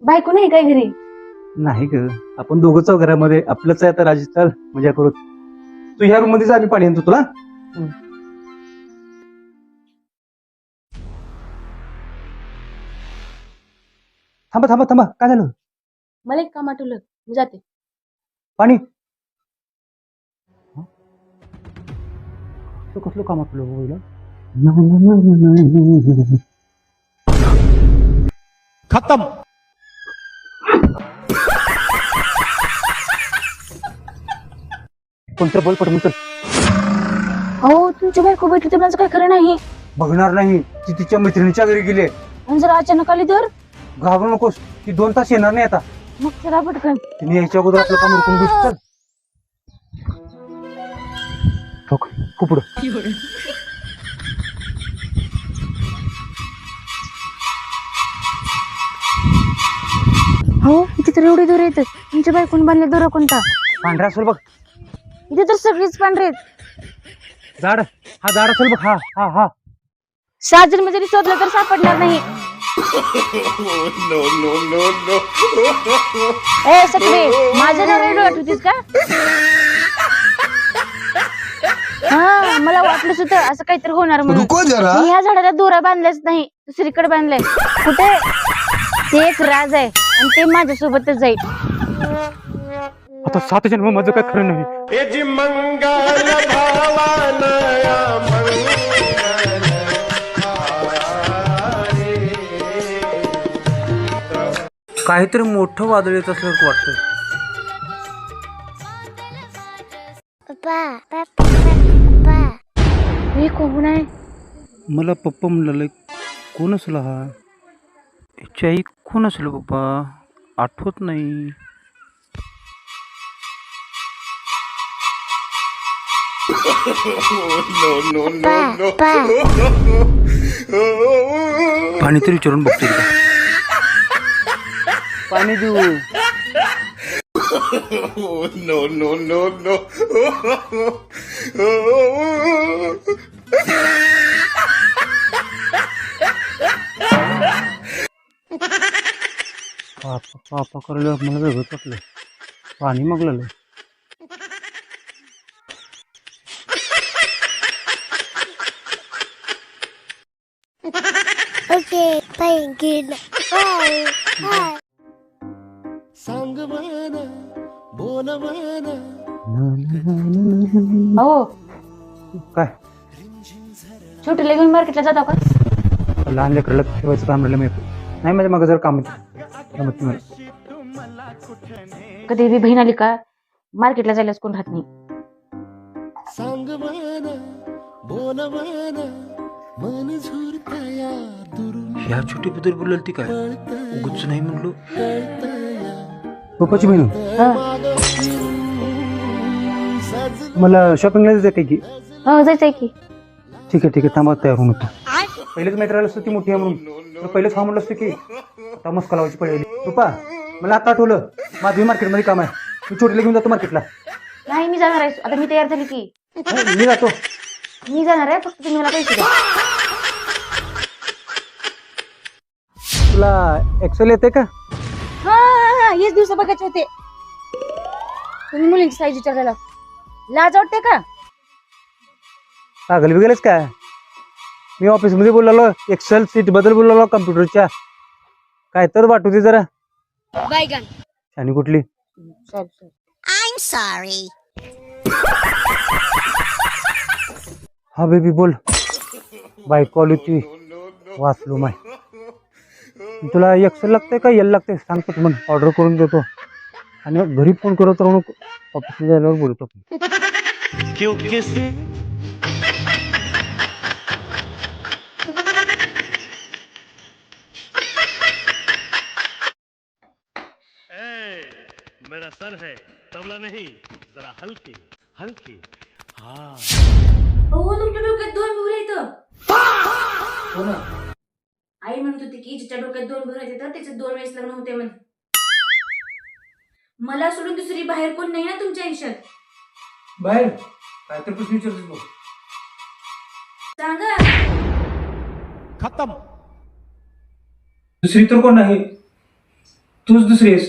बायको नाही काय घरी? नाही ग, आपण दोघंच आहोत घरामध्ये. आपलंच आहे आता. राजस्थान मजा करू. तू ह्या रूम मध्ये जा, आम्ही पाणी आणतो तुला. थांबा थांबा थांबा, काय झालं? मला एक काम आठवलं, मी जाते. पाणी कसलं काम आपलं खत्म. कोणतं बोल पट म्हणतो. हो, तुमची बायको भेटली तर माझं काय खरं नाही. बघणार नाही, ती तिच्या मैत्रिणीच्या घरी गेली. आणि जर अचानक आली तर? घाबरू नकोस, ती 2 तास येणार नाही आता. मग चला पटकन. तिने यायच्या अगोदर आपलं काम उरकून घेऊ. चल ठोक, खूप पुढं. हो, इथे तर एवढे दोरे येतात. तुमच्या बायकोन बांधले दोरा कोणता? पांढरा असेल बघ. इथे तर सगळीच पांढरे आहेत. झाड, हा झाड असेल बघ. हा हा हा 6 जन्म जरी शोधलं तर सापडणार नाही. ए सकवे, माझ्या नवऱ्याला डोळ्यात होतीस का? हा, मला वाटलंच होतं असं काहीतरी होणार म्हणून. मी ह्या झाडाला दोरा बांधलाच नाही, दुसरीकडे बांधलाय. कुठे? ते एक राज आहे आणि ते माझ्यासोबतच जाईल. आता 7 जन्म माझं काय खरं नाही. काहीतरी मोठं वादळ येत असल्यासारखं वाटतं. हे कोण आहे? मला पप्पा म्हणलं. कोण असेल हा? याची आई कोण असेल पप्पा? आठवत नाही. पाणी तरी विचारून बघतो. पाणी देऊ? पापा करायला मला वेगळं वाटलं. पाणी मागलं. Okay, thank you. Bye. Bye. हो, काय छोटीला घेऊन मार्केटला जातो का? लहान लेकराला ठेवायचं काम राहिलं. मी नाही, माझ्या मागं जर काम होतं. कधी बी बहीण आली का मार्केटला जायलाच कोण राहत नाही. ह्या छोटी बद्दल बोलल ती काय उगच नाही म्हणलो. पप्पाची बहीण मला शॉपिंगला जायचं की? हो, जायचंय की. ठीक आहे थांबा, तयार होऊन होतो. पहिलेच माहिती राहिलं असतं ती मोठी आहे म्हणून. पहिलेच हा म्हणलं असतं की आता मस्का लावायची पडली. पप्पा, मला आता आठवलं, माझं मार्केटमध्ये काम आहे. मी छोटीला घेऊन जातो मार्केटला. नाही, मी जाणार आहे. आता मी तयार झाली की. मी जातो. मी जाणार आहे, फक्त तुम्ही मला पैसे द्या. तुला एक्सेल येते का? हा, हेच दिवस बघायचे होते. तुम्ही मुलींची साईज विचारायला लाज वाटते का? पागल बिगलच काय? मी ऑफिस मध्ये बोललो, एक्सेल सीट बद्दल बोललो, कम्प्युटरच्या. काय तर वाटू दे जरा. आणि कुठली? I'm sorry. हा बेबी बोल. बायको आली होती, वाचलो माय. तुला एक्सेल लागतंय का एल लागतंय सांगतो तू. मग ऑर्डर करून देतो आणि घरी फोन करत राहू नको. ऑफिसला जायल्यावर बोलतो. मेरा सर है तबला नहीं, जरा हल्की हल्की. हाँ, तुमच्या डोक्यात 2 भुवरे इथं. आई म्हणत होती की जिच्या डोक्यात 2 भुवरे येतात त्याचे 2 वेळेस लग्न होते म्हण. मला सोडून दुसरी बाहेर कोण नाही ना तुमच्या आयुष्यात? बाहेर काय तर प्रश्न विचारतो. सांगा. खत्म. दुसरी तर कोण नाही? तूच दुसरी आहेस